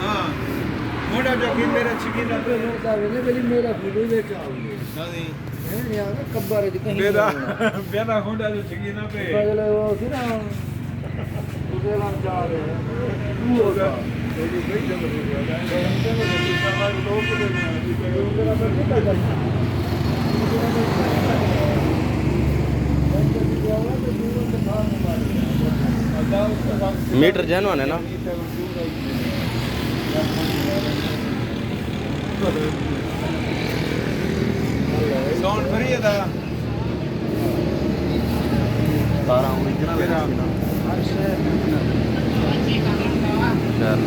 ਹਾਂ ਮੋੜਾ ਜੋਗੀ ਮੇਰਾ ਛਕੀਨਾ ਮੇਰਾ ਫੋਟੋ ਵਿੱਚ ਆਉਂਗੇ ਨਹੀਂ ਹੈ ਯਾਰ ਕੱਬਰ ਚ ਕਹੀਂ ਬੇਦਾ ਹੁੰਦਾ ਜੋ ਛਕੀਨਾ ਪੇ ਬਗਲੇ ਉਹ ਸੀ ਨਾ ਉਹਦੇ ਨਾਲ ਜਾ ਰਹੇ ਤੂੰ ਹੋਗਾ ਇਹਦੀ ਬਈ ਜਮ ਰਹੀ ਹੈ ਲੋਕ ਦੇ ਮੇਰਾ ਤਾਂ ਕਿੱਦਾਂ ਕਰਨਾ मीटर जैन है ना साउंड फ्री है दा तारा ओरिजिनल है चल